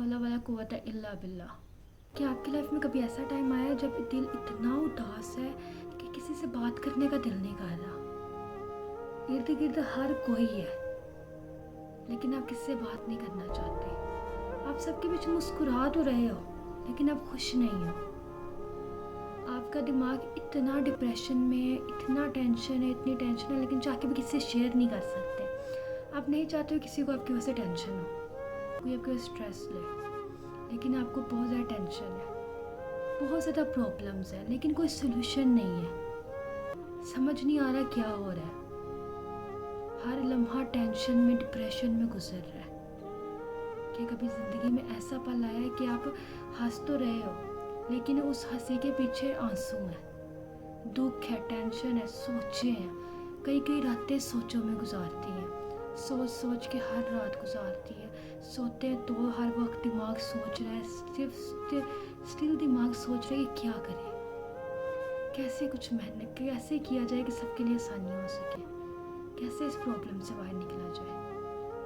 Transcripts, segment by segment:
حول ولا قوت الا باللہ۔ کہ آپ کی لائف میں کبھی ایسا ٹائم آیا ہے جب دل اتنا اداس ہے کہ کسی سے بات کرنے کا دل نہیں کر رہا، ارد گرد ہر کوئی ہے لیکن آپ کس سے بات نہیں کرنا چاہتے، آپ سب کے بیچ مسکرا تو رہے ہو لیکن آپ خوش نہیں ہو، آپ کا دماغ اتنا ڈپریشن میں ہے، اتنا ٹینشن ہے، اتنی ٹینشن ہے لیکن چاہ کے بھی کسی سے شیئر نہیں کر سکتے، آپ نہیں چاہتے ہو کسی کو آپ کی وجہ سے ٹینشن ہو، کوئی آپ کے اسٹریس لے، لیکن آپ کو بہت زیادہ ٹینشن ہے، بہت زیادہ پرابلمز ہیں لیکن کوئی سلوشن نہیں ہے، سمجھ نہیں آ رہا کیا ہو رہا ہے، ہر لمحہ ٹینشن میں ڈپریشن میں گزر رہا ہے۔ کہ کبھی زندگی میں ایسا پل آیا ہے کہ آپ ہنس تو رہے ہو لیکن اس ہنسی کے پیچھے آنسو ہیں، دکھ ہے، ٹینشن ہے، سوچیں ہیں، کئی راتیں سوچوں میں گزارتی ہیں، سوچ کے ہر رات گزارتی ہے، سوتے ہیں تو ہر وقت دماغ سوچ رہا ہے، اسٹل دماغ سوچ رہا ہے کہ کیا کرے، کیسے کچھ محنت کیسے کیا جائے کہ سب کے لیے آسانی ہو سکے، کیسے اس پرابلم سے باہر نکلا جائے،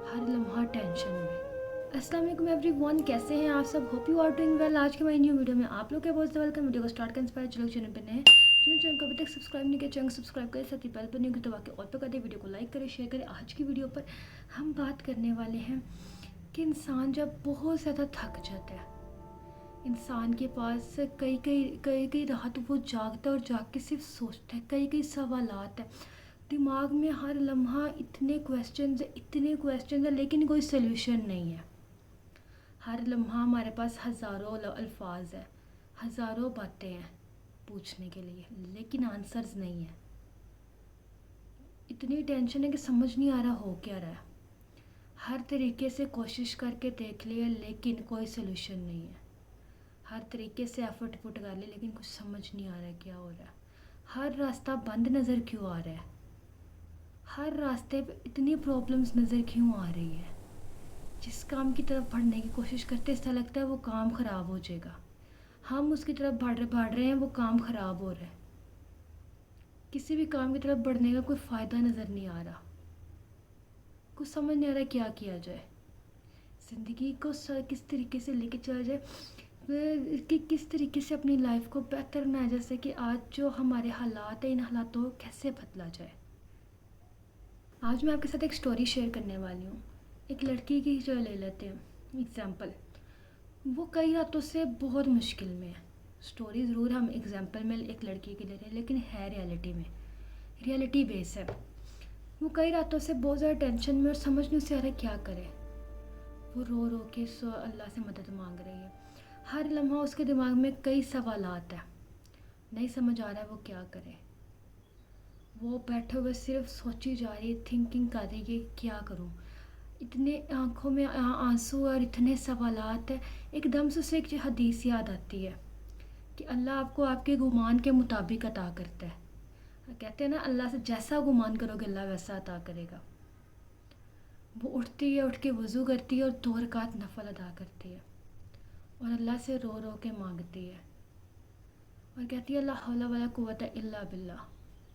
ہر لمحہ ٹینشن میں۔ السلام علیکم ایوری ون، کیسے ہیں آپ سب؟ Hope you are doing well. آج کے ہماری نیو ویڈیو میں آپ لوگ کے بہت ویلکم۔ ویڈیو کو اسٹارٹ کرنے سے پہلے چلو چینل پہ نئے جنہوں چینل کو ابھی تک سبسکرائب نہیں کیا چینل سبسکرائب کریں، ساتھ ہی بیل بٹن کو دبا کے آل پہ کر دیں، ویڈیو کو لائک کریں، شیئر کریں۔ آج کی ویڈیو پر ہم بات کرنے والے ہیں کہ انسان جب بہت زیادہ تھک جاتا ہے، انسان کے پاس کئی رات وہ جاگتا ہے اور جاگ کے صرف سوچتا ہے، کئی سوالات ہیں دماغ میں، ہر لمحہ اتنے کویسچنز ہیں لیکن کوئی سلیوشن نہیں ہے، ہر لمحہ ہمارے پاس ہزاروں الفاظ ہیں، ہزاروں باتیں ہیں پوچھنے کے لیے لیکن آنسرز نہیں ہیں، اتنی ٹینشن ہے کہ سمجھ نہیں آ رہا ہو کیا رہا ہے، ہر طریقے سے کوشش کر کے دیکھ لیا لیکن کوئی سلوشن نہیں ہے، ہر طریقے سے ایفرٹ پٹ کر لے لیکن کچھ سمجھ نہیں آ رہا ہے کیا ہو رہا ہے، ہر راستہ بند نظر کیوں آ رہا ہے، ہر راستے پہ اتنی پرابلمز نظر کیوں آ رہی ہے، جس کام کی طرف بڑھنے کی کوشش کرتے ایسا لگتا ہے وہ کام خراب ہو جائے گا، ہم اس کی طرف بڑھ رہے ہیں وہ کام خراب ہو رہا ہے، کسی بھی کام کی طرف بڑھنے کا کوئی فائدہ نظر نہیں آ رہا، کچھ سمجھ نہیں آ رہا کیا جائے، زندگی کو کس طریقے سے لے کے چلا جائے، کہ کس طریقے سے اپنی لائف کو بہتر بنایا جیسے کہ آج جو ہمارے حالات ہیں ان حالاتوں کو کیسے بدلا جائے۔ آج میں آپ کے ساتھ ایک سٹوری شیئر کرنے والی ہوں، ایک لڑکی کی جو لے لیتے ہیں ایگزامپل، وہ کئی راتوں سے بہت مشکل میں ہے، سٹوری ضرور ہم ایگزامپل میں ایک لڑکی کی لے رہے ہیں لیکن ہے ریالٹی بیس ہے، وہ کئی راتوں سے بہت زیادہ ٹینشن میں اور سمجھ نہیں سے آ رہا کیا کرے، وہ رو کے اللہ سے مدد مانگ رہی ہے، ہر لمحہ اس کے دماغ میں کئی سوالات ہیں، نہیں سمجھ آ رہا ہے وہ کیا کرے، وہ بیٹھے ہوئے صرف سوچی جا رہی ہے، تھنکنگ کر رہی ہے کہ کیا کروں، اتنے آنکھوں میں آنسو اور اتنے سوالات ہیں، ایک دم سے اسے ایک حدیث یاد آتی ہے کہ اللہ آپ کو آپ کے گمان کے مطابق عطا کرتا ہے، کہتے ہیں نا اللہ سے جیسا گمان کرو گے اللہ ویسا عطا کرے گا، وہ اٹھتی ہے، اٹھ کے وضو کرتی ہے اور 2 رکعت نفل ادا کرتی ہے اور اللہ سے رو کے مانگتی ہے اور کہتی ہے لا حول ولا قوت الا باللہ،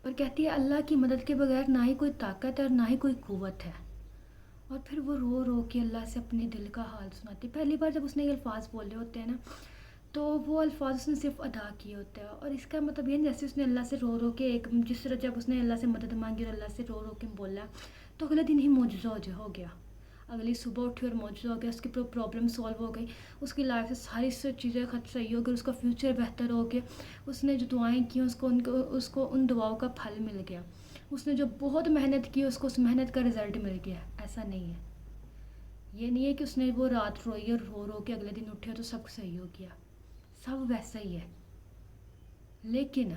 اور کہتی ہے اللہ کی مدد کے بغیر نہ ہی کوئی طاقت ہے اور نہ ہی کوئی قوت ہے، اور پھر وہ رو کے اللہ سے اپنے دل کا حال سناتی ہے۔ پہلی بار جب اس نے یہ الفاظ بولے ہوتے ہیں نا تو وہ الفاظ اس نے صرف ادا کیے ہوتے ہیں، اور اس کا مطلب یہ جیسے اس نے اللہ سے رو کے ایک جس طرح جب اس نے اللہ سے مدد مانگی اور اللہ سے رو کے بولا تو اگلے دن ہی معجزہ ہو گیا، اگلی صبح اٹھی اور معجزہ ہو گیا، اس کی پرابلم سولو ہو گئی، اس کی لائف سے ساری چیزیں صحیح ہو گئی، اس کا فیوچر بہتر ہو گیا، اس نے جو دعائیں کی اس کو ان دعاؤں کا پھل مل گیا، اس نے جو بہت محنت کی اس کو اس محنت کا رزلٹ مل گیا۔ ایسا نہیں ہے، یہ نہیں ہے کہ اس نے وہ رات روئی اور رو کے اگلے دن اٹھے تو سب صحیح ہو گیا، سب ویسا ہی ہے، لیکن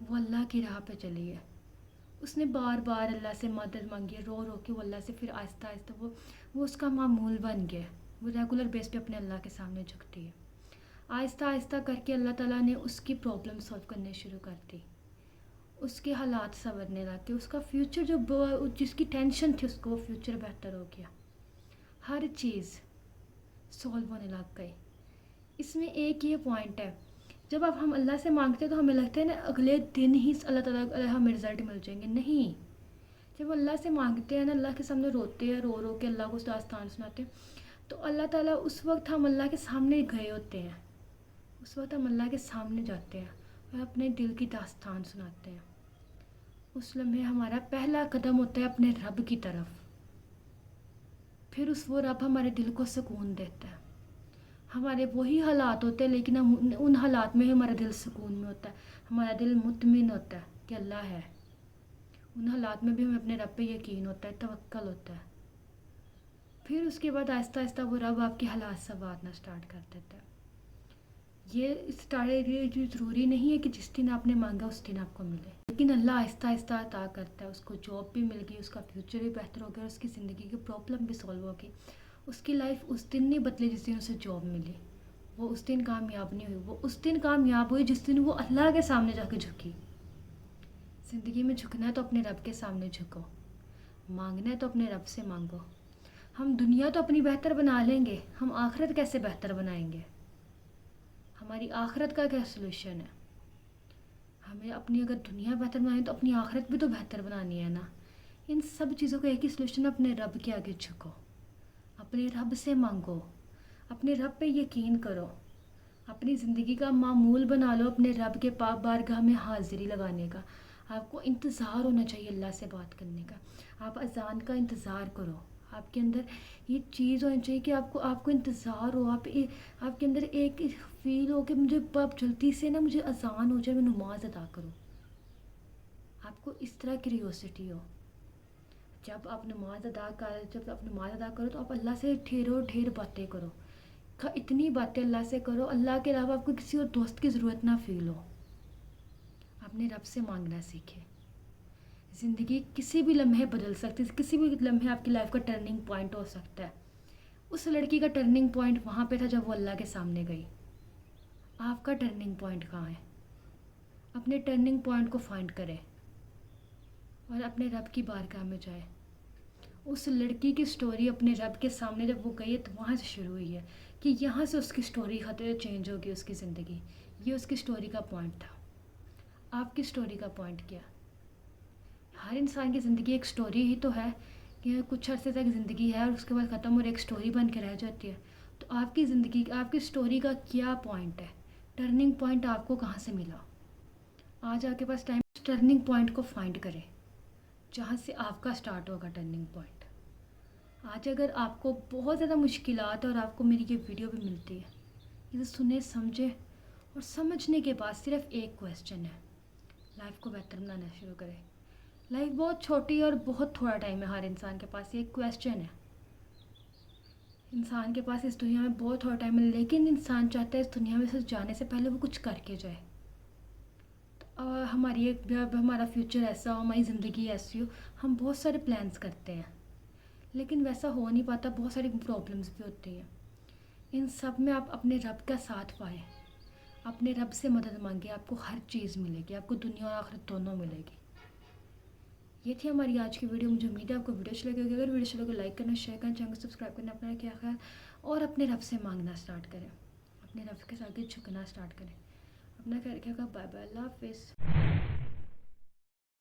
وہ اللہ کی راہ پہ چلی ہے، اس نے بار اللہ سے مدد مانگی ہے، رو کے وہ اللہ سے پھر آہستہ آہستہ وہ اس کا معمول بن گیا، وہ ریگولر بیس پہ اپنے اللہ کے سامنے جھکتی ہے، آہستہ آہستہ کر کے اللہ تعالیٰ نے اس کی پرابلم سولو کرنے شروع کر دی، اس کے حالات سنورنے لگ کے، اس کا فیوچر جس کی ٹینشن تھی اس کو وہ فیوچر بہتر ہو گیا، ہر چیز سولو ہونے لگ گئی۔ اس میں ایک یہ پوائنٹ ہے، جب اب ہم اللہ سے مانگتے ہیں تو ہمیں لگتا ہے نا اگلے دن ہی اللہ تعالیٰ ہمیں رزلٹ مل جائیں گے، نہیں، جب اللہ سے مانگتے ہیں نا اللہ کے سامنے روتے ہیں، رو کے اللہ کو داستان سناتے ہیں تو اللہ تعالیٰ اس وقت ہم اللہ کے سامنے گئے ہوتے ہیں، اس وقت ہم اللہ کے سامنے جاتے ہیں اور اپنے دل کی داستان سناتے ہیں. اس لمحے ہمارا پہلا قدم ہوتا ہے اپنے رب کی طرف. پھر وہ رب ہمارے دل کو سکون دیتا ہے. ہمارے وہی حالات ہوتے ہیں لیکن ان حالات میں ہمارا دل سکون میں ہوتا ہے، ہمارا دل مطمئن ہوتا ہے کہ اللہ ہے. ان حالات میں بھی ہمیں اپنے رب پہ یقین ہوتا ہے، توکل ہوتا ہے. پھر اس کے بعد آہستہ آہستہ وہ رب آپ کے حالات سنوارنا اسٹارٹ کر دیتا ہے. یہ جو ضروری نہیں ہے کہ جس دن آپ نے مانگا اس دن آپ کو ملے، لیکن اللہ آہستہ آہستہ عطا کرتا ہے. اس کو جاب بھی مل گئی، اس کا فیوچر بھی بہتر ہو گیا، اس کی زندگی کی پرابلم بھی سولو ہو گئی. اس کی لائف اس دن نہیں بدلی جس دن اسے جاب ملی، وہ اس دن کامیاب نہیں ہوئی، وہ اس دن کامیاب ہوئی جس دن وہ اللہ کے سامنے جا کے جھکی. زندگی میں جھکنا ہے تو اپنے رب کے سامنے جھکو، مانگنا ہے تو اپنے رب سے مانگو. ہم دنیا تو اپنی بہتر بنا لیں گے، ہم آخرت کیسے بہتر بنائیں گے؟ ہماری آخرت کا کیا سلوشن ہے؟ ہمیں اپنی اگر دنیا بہتر بنانی تو اپنی آخرت بھی تو بہتر بنانی ہے نا. ان سب چیزوں کا ایک ہی سلوشن، اپنے رب کے آگے جھکو، اپنے رب سے مانگو، اپنے رب پہ یقین کرو. اپنی زندگی کا معمول بنا لو اپنے رب کے بارگاہ میں حاضری لگانے کا. آپ کو انتظار ہونا چاہیے اللہ سے بات کرنے کا. آپ اذان کا انتظار کرو. آپ کے اندر یہ چیز ہونی چاہیے کہ آپ کو انتظار ہو. آپ کے اندر ایک فیل ہو کہ مجھے اب جلدی سے نا مجھے اذان ہو جائے، میں نماز ادا کروں. آپ کو اس طرح کیوریوسٹی ہو. جب آپ نماز ادا کرو تو آپ اللہ سے ڈھیر باتیں کرو. اتنی باتیں اللہ سے کرو، اللہ کے علاوہ آپ کو کسی اور دوست کی ضرورت نہ فیل ہو. اپنے رب سے مانگنا سیکھیں. زندگی کسی بھی لمحے بدل سکتی ہے، کسی بھی لمحے آپ کی لائف کا ٹرننگ پوائنٹ ہو سکتا ہے. اس لڑکی کا ٹرننگ پوائنٹ وہاں پہ تھا جب وہ اللہ کے سامنے گئی. آپ کا ٹرننگ پوائنٹ کہاں ہے؟ اپنے ٹرننگ پوائنٹ کو فائنڈ کریں اور اپنے رب کی بارگاہ میں جائے. اس لڑکی کی سٹوری اپنے رب کے سامنے جب وہ گئی تو وہاں سے شروع ہوئی ہے کہ یہاں سے اس کی سٹوری چینج ہوگی. اس کی زندگی، یہ اس کی سٹوری کا پوائنٹ تھا. آپ کی سٹوری کا پوائنٹ کیا؟ ہر انسان کی زندگی ایک سٹوری ہی تو ہے کہ کچھ عرصے تک زندگی ہے اور اس کے بعد ختم اور ایک سٹوری بن کے رہ جاتی ہے. تو آپ کی زندگی، آپ کی سٹوری کا کیا پوائنٹ ہے؟ ٹرننگ پوائنٹ آپ کو کہاں سے ملا؟ آج آپ کے پاس ٹائم، ٹرننگ پوائنٹ کو فائنڈ کریں جہاں سے آپ کا سٹارٹ ہوگا ٹرننگ پوائنٹ. آج اگر آپ کو بہت زیادہ مشکلات اور آپ کو میری یہ ویڈیو بھی ملتی ہے، اسے سنیں، سمجھیں، اور سمجھنے کے بعد صرف ایک کویسچن ہے، لائف کو بہتر بنانا شروع کریں. لائف بہت چھوٹی اور بہت تھوڑا ٹائم ہے ہر انسان کے پاس. ایک کویسچن ہے، انسان کے پاس اس دنیا میں بہت تھوڑا ٹائم ہے، لیکن انسان چاہتا ہے اس دنیا میں سے جانے سے پہلے وہ کچھ کر کے جائے. ہمارا فیوچر ایسا ہو، ہماری زندگی ایسی ہو. ہم بہت سارے پلانس کرتے ہیں لیکن ویسا ہو نہیں پاتا. بہت ساری پرابلمس بھی ہوتی ہیں. ان سب میں آپ اپنے رب کا ساتھ پائیں، اپنے رب سے مدد مانگیں. آپ کو ہر چیز ملے گی، آپ کو دنیا اور آخرت دونوں ملے گی. یہ تھی ہماری آج کی ویڈیو. مجھے امید ہے آپ کو ویڈیو اچھی لگے گی. اگر ویڈیو اچھی لگے لائک کرنا، شیئر کرنا، چینل کو سبسکرائب کرنا. اپنا کیا خیال اور اپنے رب سے مانگنا اسٹارٹ کریں، اپنے رب کے آگے جھکنا اسٹارٹ کریں. اپنا خیال رکھیے گا. بائے بائے، اللہ حافظ.